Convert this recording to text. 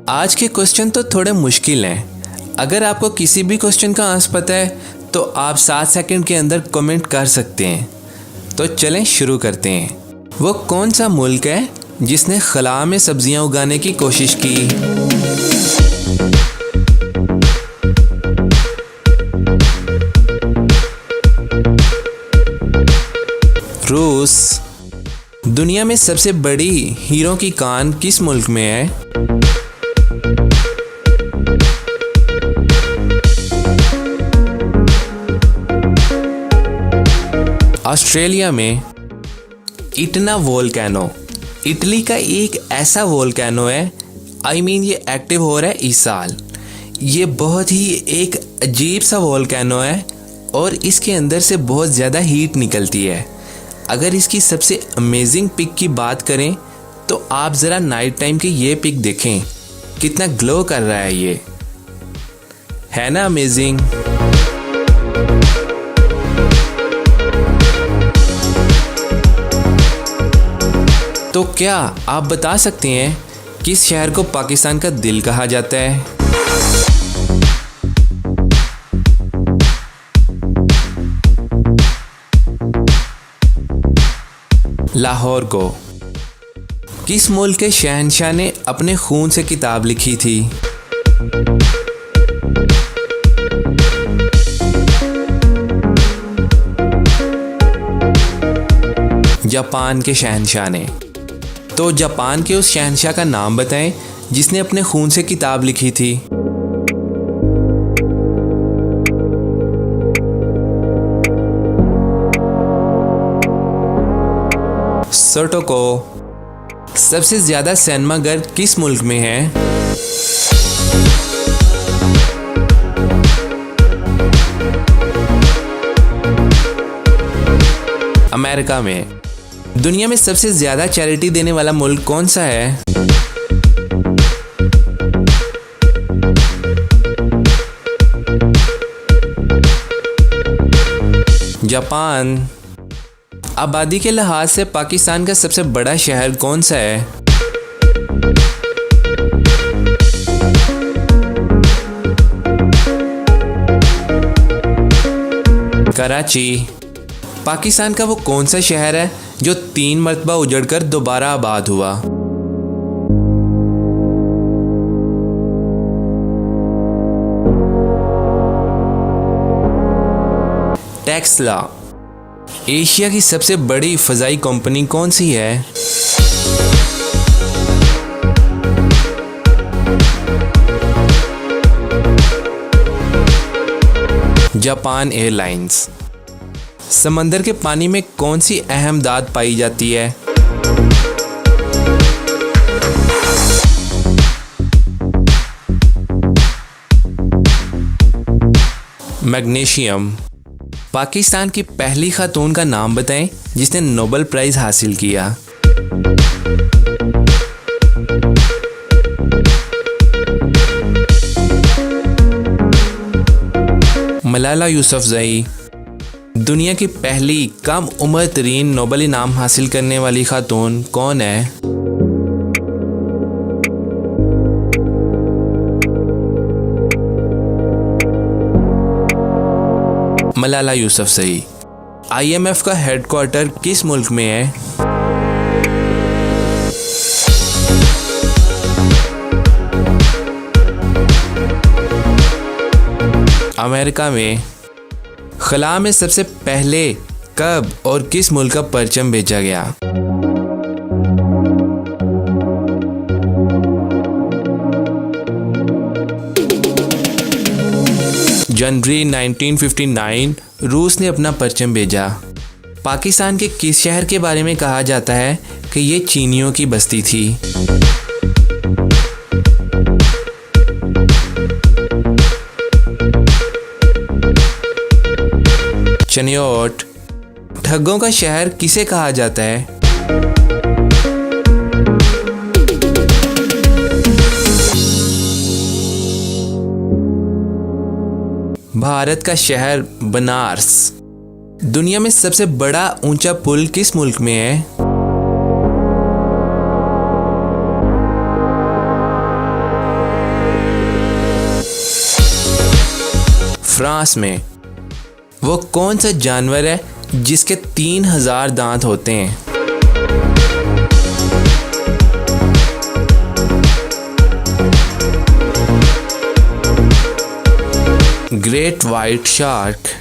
आज के क्वेश्चन तो थोड़े मुश्किल हैं। अगर आपको किसी भी क्वेश्चन का आंसर पता है तो आप 7 सेकंड के अंदर कमेंट कर सकते हैं। तो चलें शुरू करते हैं। वो कौन सा मुल्क है जिसने खला में सब्जियां उगाने की कोशिश की? रूस। दुनिया में सबसे बड़ी हीरों की कान किस मुल्क में है? ऑस्ट्रेलिया में। इटना वोल्केनो इटली का एक ऐसा वोल्केनो है, ये एक्टिव हो रहा है इस साल। ये बहुत ही एक अजीब सा वोल्केनो है और इसके अंदर से बहुत ज़्यादा हीट निकलती है। अगर इसकी सबसे अमेजिंग पिक की बात करें तो आप ज़रा नाइट टाइम की ये पिक देखें, कितना ग्लो कर रहा है ये, है ना अमेजिंग। तो क्या आप बता सकते हैं किस शहर को पाकिस्तान का दिल कहा जाता है? लाहौर को। किस मुल्क के शहंशाह ने अपने खून से किताब लिखी थी? जापान के शहंशाह ने। तो जापान के उस शहंशाह का नाम बताएं जिसने अपने खून से किताब लिखी थी। सोटोको। सबसे ज्यादा सिनेमा घर किस मुल्क में है? अमेरिका में। दुनिया में सबसे ज्यादा चैरिटी देने वाला मुल्क कौन सा है? जापान। आबादी के लिहाज से पाकिस्तान का सबसे बड़ा शहर कौन सा है? कराची। पाकिस्तान का वो कौन सा शहर है जो 3 मरतबा उजड़कर दोबारा आबाद हुआ? टेस्ला। एशिया की सबसे बड़ी फजाई कंपनी कौन सी है? Japan airlines. समंदर के पानी में कौन सी अहम धात पाई जाती है? मैग्नीशियम। पाकिस्तान की पहली खातून का नाम बताएं जिसने नोबेल प्राइज हासिल किया। मलाला यूसुफजई। दुनिया की पहली कम उम्र तरीन नोबेल इनाम हासिल करने वाली खातून कौन है? मलाला यूसुफजई। IMF का हेडक्वार्टर किस मुल्क में है? अमेरिका में। खला में सबसे पहले कब और किस मुल्क का परचम भेजा गया? जनवरी 1959 रूस ने अपना परचम भेजा। पाकिस्तान के किस शहर के बारे में कहा जाता है कि ये चीनियों की बस्ती थी? चनियोट। ठगों का शहर किसे कहा जाता है? भारत का शहर बनारस। दुनिया में सबसे बड़ा ऊंचा पुल किस मुल्क में है? फ्रांस में। वो कौन सा जानवर है जिसके 3000 दांत होते हैं? Great white shark.